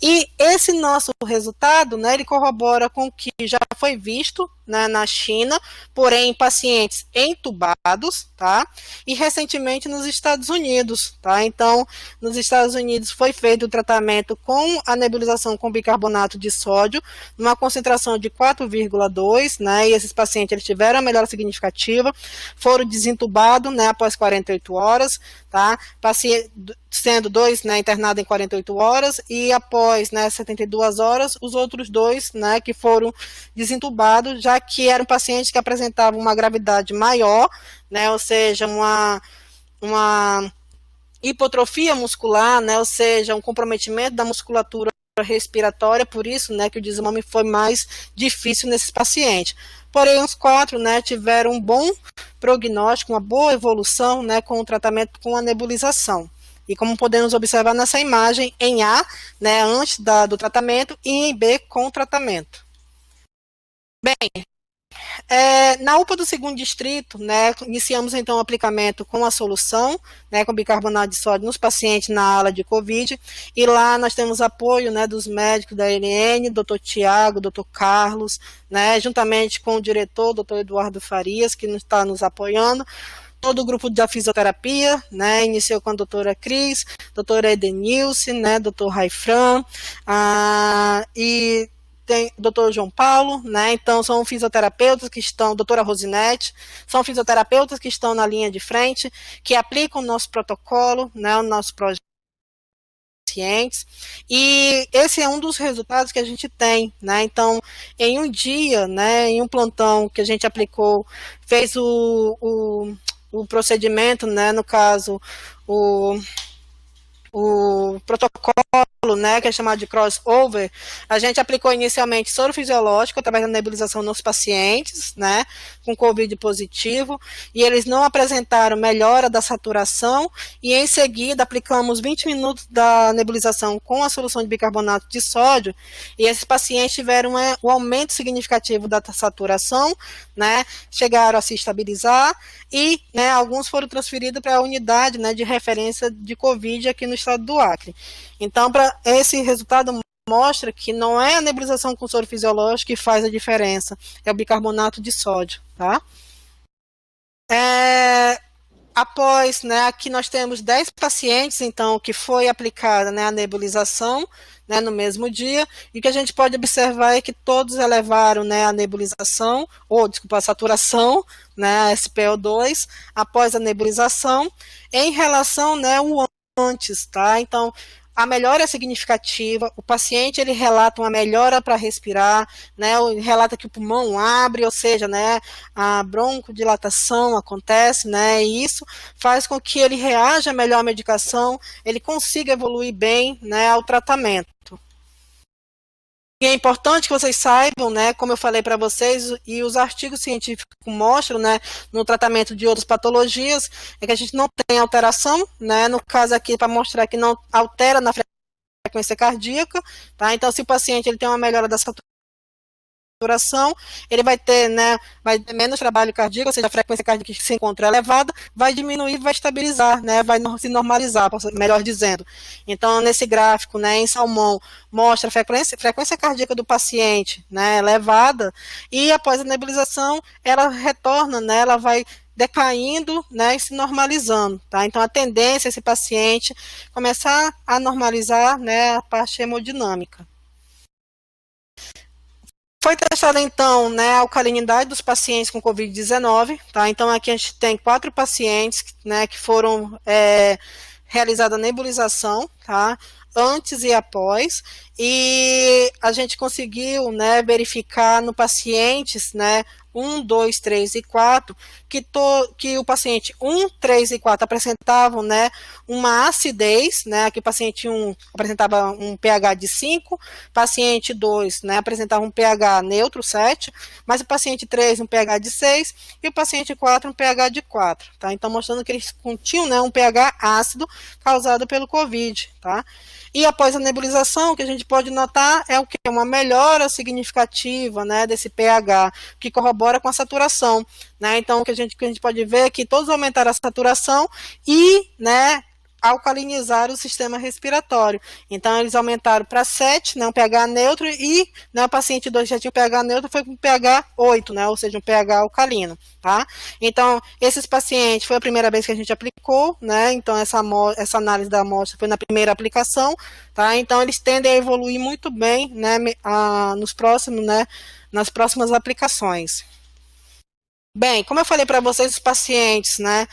S2: E esse nosso resultado, né, ele corrobora com o que já foi visto, né, na China, porém em pacientes entubados, tá? E recentemente nos Estados Unidos, tá? Então, nos Estados Unidos foi feito o tratamento com a nebulização com bicarbonato de sódio, numa concentração de 4,2, né? E esses pacientes eles tiveram a melhora significativa, foram desentubados, né, após 48 horas, tá? Sendo 2, né, internados em 48 horas e após, né, 72 horas, os outros 2, né, que foram desentubados, já que eram pacientes que apresentavam uma gravidade maior, né, ou seja, uma hipotrofia muscular, né, ou seja, um comprometimento da musculatura respiratória, por isso, né, que o desmame foi mais difícil nesses pacientes. Porém, os 4, né, tiveram um bom prognóstico, uma boa evolução, né, com o tratamento com a nebulização. E como podemos observar nessa imagem, em A, né, antes do tratamento, e em B, com o tratamento. Bem, na UPA do 2º Distrito, né, iniciamos então o aplicamento com a solução, né, com bicarbonato de sódio nos pacientes na ala de COVID, e lá nós temos apoio, né, dos médicos da LN, Dr. Tiago, Dr. Carlos, né, juntamente com o diretor, Dr. Eduardo Farias, que está nos apoiando, todo o grupo da fisioterapia, né, iniciou com a doutora Cris, doutora Edenilce, né, doutor Raifran, e tem o doutor João Paulo, né, então são fisioterapeutas que estão, doutora Rosinete, são fisioterapeutas que estão na linha de frente, que aplicam o nosso protocolo, né, o nosso projeto, e esse é um dos resultados que a gente tem, né, então em um dia, né, em um plantão que a gente aplicou, fez o procedimento, né, no caso, o protocolo, né, que é chamado de crossover, a gente aplicou inicialmente soro fisiológico através da nebulização nos pacientes, né, com COVID positivo, e eles não apresentaram melhora da saturação, e em seguida aplicamos 20 minutos da nebulização com a solução de bicarbonato de sódio, e esses pacientes tiveram um aumento significativo da saturação, né, chegaram a se estabilizar, e, né, alguns foram transferidos para a unidade, né, de referência de COVID aqui no estado do Acre. Então, esse resultado mostra que não é a nebulização com soro fisiológico que faz a diferença, é o bicarbonato de sódio, tá? Após, né, aqui nós temos 10 pacientes, então, que foi aplicada, né, a nebulização, né, no mesmo dia, e o que a gente pode observar é que todos elevaram, né, a nebulização, ou, desculpa, a saturação, né, a SpO2, após a nebulização, em relação, né, ao antes, tá? Então, a melhora é significativa, o paciente ele relata uma melhora para respirar, né, relata que o pulmão abre, ou seja, né, a broncodilatação acontece, né, e isso faz com que ele reaja melhor à medicação, ele consiga evoluir bem, né, ao tratamento. E é importante que vocês saibam, né, como eu falei para vocês, e os artigos científicos mostram, né, no tratamento de outras patologias, é que a gente não tem alteração, né, no caso aqui, para mostrar que não altera na frequência cardíaca, tá? Então, se o paciente ele tem uma melhora da saturação, ele vai ter, né, vai ter menos trabalho cardíaco, ou seja, a frequência cardíaca que se encontra elevada, vai diminuir, vai estabilizar, né, vai se normalizar, melhor dizendo. Então, nesse gráfico, né, em salmão, mostra a frequência cardíaca do paciente, né, elevada, e após a nebulização, ela retorna, né, ela vai decaindo, né, e se normalizando, tá? Então, a tendência é esse paciente começar a normalizar, né, a parte hemodinâmica. Foi testada, então, né, a alcalinidade dos pacientes com Covid-19, tá? Então, aqui a gente tem 4 pacientes, né, que foram realizada a nebulização, tá? Antes e após, e a gente conseguiu, né, verificar no pacientes, né, 1, 2, 3 e 4, que o paciente 1, 3 e 4 apresentavam, né, uma acidez, né, aqui o paciente 1 apresentava um pH de 5, paciente 2, né, apresentava um pH neutro, 7, mas o paciente 3 um pH de 6 e o paciente 4 um pH de 4, tá? Então, mostrando que eles continham, né, um pH ácido causado pelo COVID, tá? E após a nebulização, o que a gente pode notar é o que? Uma melhora significativa, né, desse pH, que corrobora com a saturação, né? Então, o que a gente pode ver é que todos aumentaram a saturação e, né, alcalinizar o sistema respiratório. Então, eles aumentaram para 7, né, um pH neutro, e, né, o paciente 2 já tinha um pH neutro, foi com pH 8, né, ou seja, um pH alcalino, tá? Então, esses pacientes, foi a primeira vez que a gente aplicou, né, então essa análise da amostra foi na primeira aplicação, tá? Então, eles tendem a evoluir muito bem, né, nos próximos, né, nas próximas aplicações. Bem, como eu falei para vocês, os pacientes, né,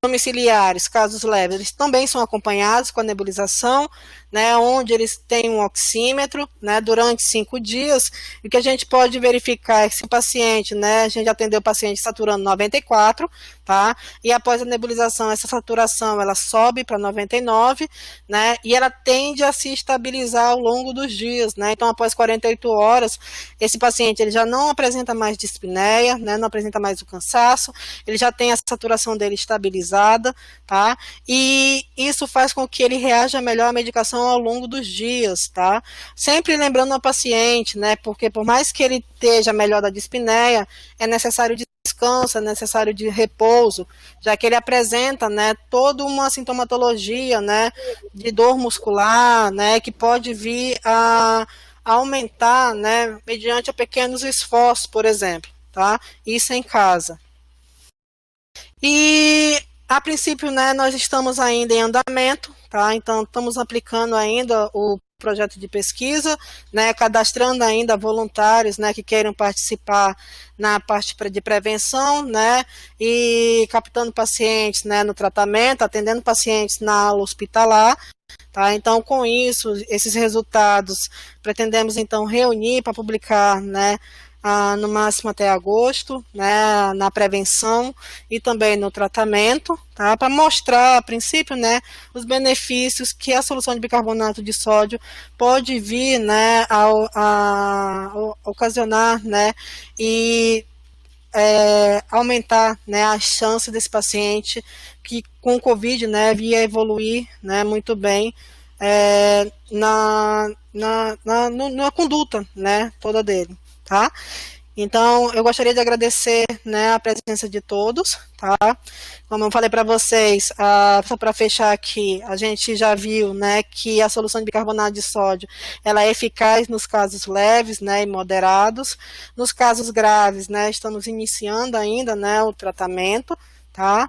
S2: domiciliares, casos leves, eles também são acompanhados com a nebulização, né, onde eles têm um oxímetro, né, durante 5 dias, e o que a gente pode verificar é que se o paciente, né, a gente atendeu o paciente saturando 94, tá, e após a nebulização, essa saturação, ela sobe para 99, né, e ela tende a se estabilizar ao longo dos dias, né, então após 48 horas, esse paciente, ele já não apresenta mais dispneia, né, não apresenta mais o cansaço, ele já tem a saturação dele estabilizada, tá, e isso faz com que ele reaja melhor à medicação ao longo dos dias, tá? Sempre lembrando ao paciente, né? Porque por mais que ele esteja melhor da dispneia, é necessário descanso, é necessário de repouso, já que ele apresenta, né, toda uma sintomatologia, né, de dor muscular, né, que pode vir a aumentar, né, mediante a pequenos esforços, por exemplo, tá? Isso em casa. E a princípio, né, nós estamos ainda em andamento, tá? Então, estamos aplicando ainda o projeto de pesquisa, né, cadastrando ainda voluntários, né, que queiram participar na parte de prevenção, né, e captando pacientes, né, no tratamento, atendendo pacientes na aula hospitalar, tá? Então, com isso, esses resultados, pretendemos então reunir para publicar, né, no máximo até agosto, né, na prevenção e também no tratamento, tá, para mostrar, a princípio, né, os benefícios que a solução de bicarbonato de sódio pode vir, né, a ocasionar, né, e aumentar, né, a chance desse paciente que com o COVID, né, via evoluir, né, muito bem na conduta, né, toda dele. Tá? Então, eu gostaria de agradecer, né, a presença de todos, tá? Como eu falei para vocês, só para fechar aqui, a gente já viu, né, que a solução de bicarbonato de sódio, ela é eficaz nos casos leves, né, e moderados. Nos casos graves, né, estamos iniciando ainda, né, o tratamento, tá?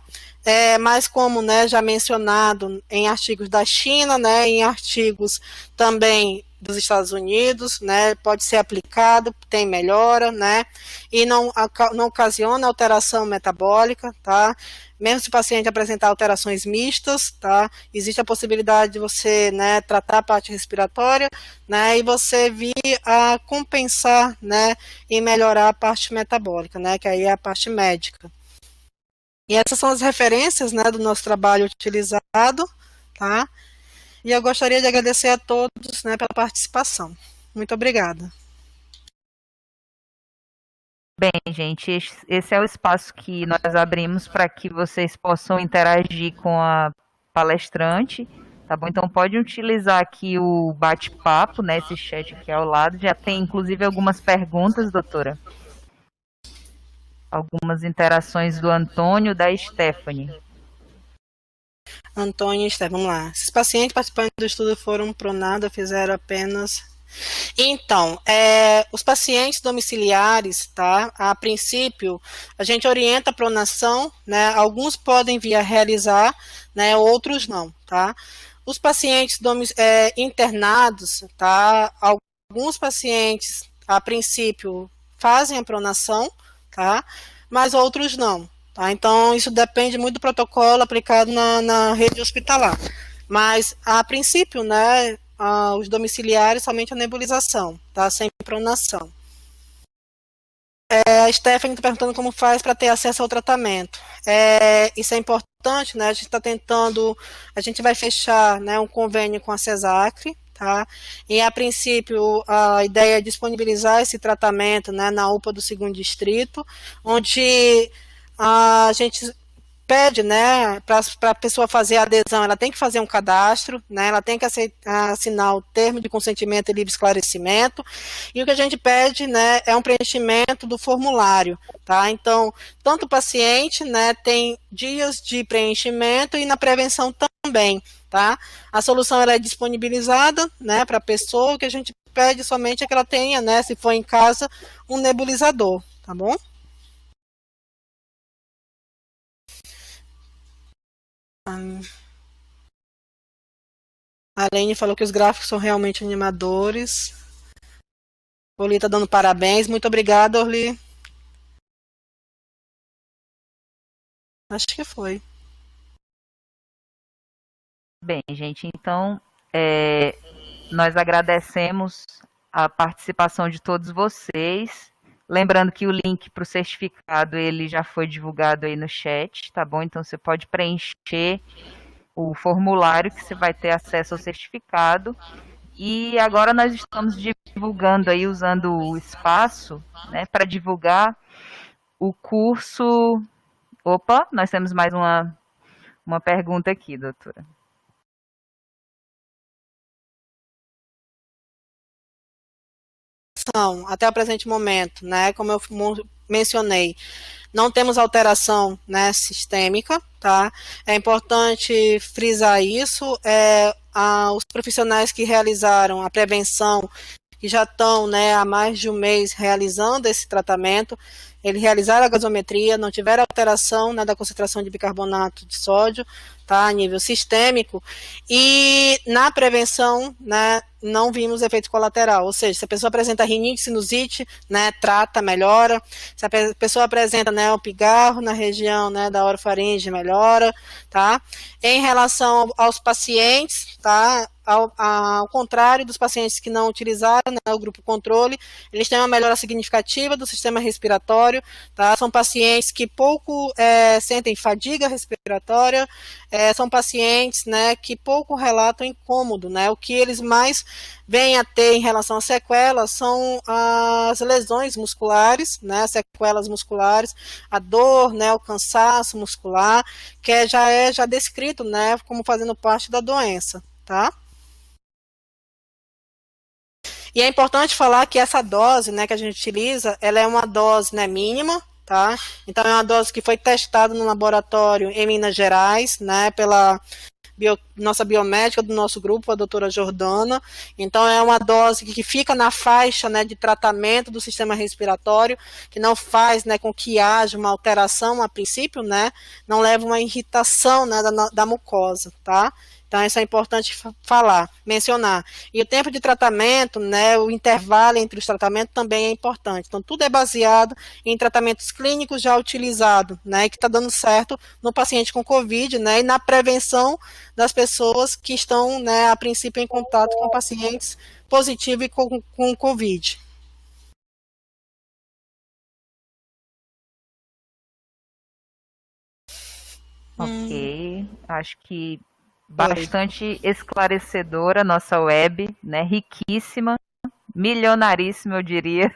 S2: mas como, né, já mencionado em artigos da China, né, em artigos também dos Estados Unidos, né, pode ser aplicado, tem melhora, né, e não ocasiona alteração metabólica, tá? Mesmo se o paciente apresentar alterações mistas, tá? Existe a possibilidade de você, né, tratar a parte respiratória, né, e você vir a compensar, né, e melhorar a parte metabólica, né, que aí é a parte médica. E essas são as referências, né, do nosso trabalho utilizado, tá? E eu gostaria de agradecer a todos, né, pela participação. Muito obrigada.
S1: Bem, gente, esse é o espaço que nós abrimos para que vocês possam interagir com a palestrante, tá bom? Então pode utilizar aqui o bate-papo, né, esse chat aqui ao lado. Já tem inclusive algumas perguntas, doutora. Algumas interações do Antônio, da Stephanie.
S2: Antônio e Stephanie, vamos lá. Esses pacientes participantes do estudo foram pronados, fizeram apenas... Então, os pacientes domiciliares, tá? A princípio, a gente orienta a pronação, né? Alguns podem vir a realizar, né? Outros não, tá? Os pacientes internados, tá? Alguns pacientes, a princípio, fazem a pronação, tá? Mas outros não, tá? Então, isso depende muito do protocolo aplicado na rede hospitalar. Mas, a princípio, né? Os domiciliares, somente a nebulização, tá? Sem pronação. A Stephanie está perguntando como faz para ter acesso ao tratamento. Isso é importante, né? A gente está tentando, a gente vai fechar, né, um convênio com a CESACRE, tá? E a princípio a ideia é disponibilizar esse tratamento, né, na UPA do 2º Distrito, onde a gente pede, né, para a pessoa fazer a adesão, ela tem que fazer um cadastro, né, ela tem que assinar o termo de consentimento e livre esclarecimento, e o que a gente pede, né, é um preenchimento do formulário, tá? Então, tanto o paciente, né, tem dias de preenchimento e na prevenção também, tá? A solução ela é disponibilizada, né, para a pessoa, o que a gente pede somente é que ela tenha, né, se for em casa, um nebulizador, tá bom? A Lene falou que os gráficos são realmente animadores. Orly está dando parabéns. Muito obrigada, Orly. Acho que foi.
S1: Bem, gente, então nós agradecemos a participação de todos vocês. Lembrando que o link para o certificado ele já foi divulgado aí no chat, tá bom? Então você pode preencher o formulário que você vai ter acesso ao certificado. E agora nós estamos divulgando aí, usando o espaço, né, para divulgar o curso. Opa, nós temos mais uma pergunta aqui, doutora.
S2: Até o presente momento, né, como eu mencionei, não temos alteração, né, sistêmica, tá? É importante frisar isso. Os profissionais que realizaram a prevenção, que já estão, né, há mais de um mês realizando esse tratamento, eles realizaram a gasometria, não tiveram alteração, né, da concentração de bicarbonato de sódio, tá, a nível sistêmico, e na prevenção, né, não vimos efeito colateral, ou seja, se a pessoa apresenta rinite, sinusite, né, trata, melhora. Se a pessoa apresenta, né, o pigarro na região, né, da orofaringe, melhora, tá? Em relação aos pacientes, tá? Ao contrário dos pacientes que não utilizaram, né, o grupo controle, eles têm uma melhora significativa do sistema respiratório, tá? São pacientes que pouco sentem fadiga respiratória, são pacientes, né, que pouco relatam incômodo, né? O que eles mais vêm a ter em relação às sequelas são as lesões musculares, né? Sequelas musculares, a dor, né, o cansaço muscular, que já é descrito, né, como fazendo parte da doença, tá? E é importante falar que essa dose, né, que a gente utiliza, ela é uma dose, né, mínima, tá? Então é uma dose que foi testada no laboratório em Minas Gerais, né, pela nossa biomédica do nosso grupo, a doutora Jordana. Então, é uma dose que fica na faixa, né, de tratamento do sistema respiratório, que não faz, né, com que haja uma alteração a princípio, né, não leva uma irritação, né, da mucosa, tá? Então, isso é importante falar, mencionar. E o tempo de tratamento, né, o intervalo entre os tratamentos também é importante. Então, tudo é baseado em tratamentos clínicos já utilizados, né, que está dando certo no paciente com Covid, né, e na prevenção das pessoas que estão, né, a princípio, em contato com pacientes positivos e com Covid.
S1: Ok, acho que
S2: Foi.
S1: bastante esclarecedora a nossa web, né? Riquíssima, milionaríssima, eu diria.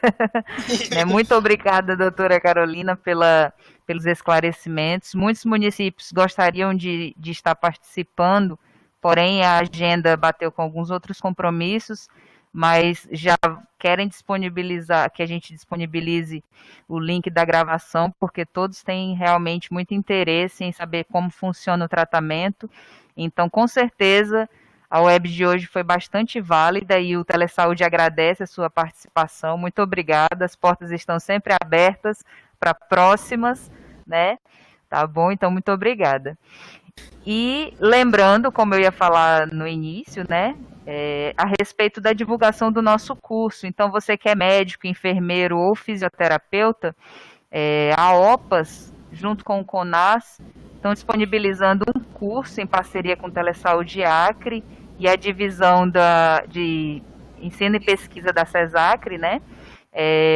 S1: Né? Muito obrigada, doutora Carolina, pelos esclarecimentos. Muitos municípios gostariam de estar participando, porém a agenda bateu com alguns outros compromissos, mas já querem disponibilizar, que a gente disponibilize o link da gravação, porque todos têm realmente muito interesse em saber como funciona o tratamento. Então, com certeza, a web de hoje foi bastante válida e o Telesaúde agradece a sua participação. Muito obrigada. As portas estão sempre abertas para próximas, né? Tá bom? Então, muito obrigada. E lembrando, como eu ia falar no início, né? A respeito da divulgação do nosso curso. Então, você que é médico, enfermeiro ou fisioterapeuta, a OPAS, junto com o CONAS, estão disponibilizando um curso em parceria com o Telesaúde Acre e a divisão de ensino e pesquisa da CESACRE, né?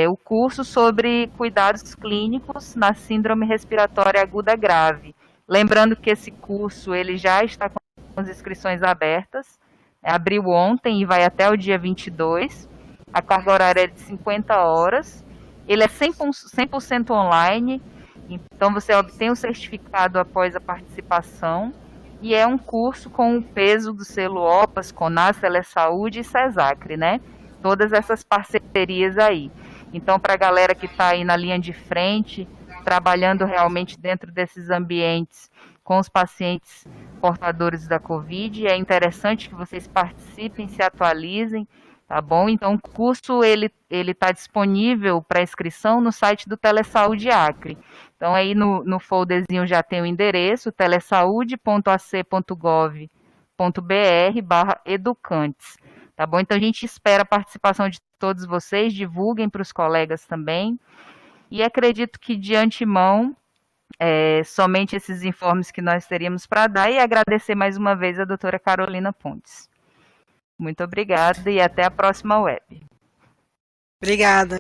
S1: O curso sobre cuidados clínicos na síndrome respiratória aguda grave. Lembrando que esse curso ele já está com as inscrições abertas, abriu ontem e vai até o dia 22. A carga horária é de 50 horas. Ele é 100% online, então você obtém o certificado após a participação. E é um curso com o peso do selo OPAS, CONAS, Telesaúde e CESACRE, né? Todas essas parcerias aí. Então, para a galera que está aí na linha de frente, trabalhando realmente dentro desses ambientes com os pacientes portadores da Covid, é interessante que vocês participem, se atualizem, tá bom? Então, o curso ele está disponível para inscrição no site do Telesaúde Acre. Então, aí no folderzinho já tem o endereço, telesaude.ac.gov.br/educantes. Tá bom? Então, a gente espera a participação de todos vocês, divulguem para os colegas também. E acredito que, de antemão, somente esses informes que nós teríamos para dar e agradecer mais uma vez a doutora Carolina Pontes. Muito obrigada e até a próxima web.
S2: Obrigada.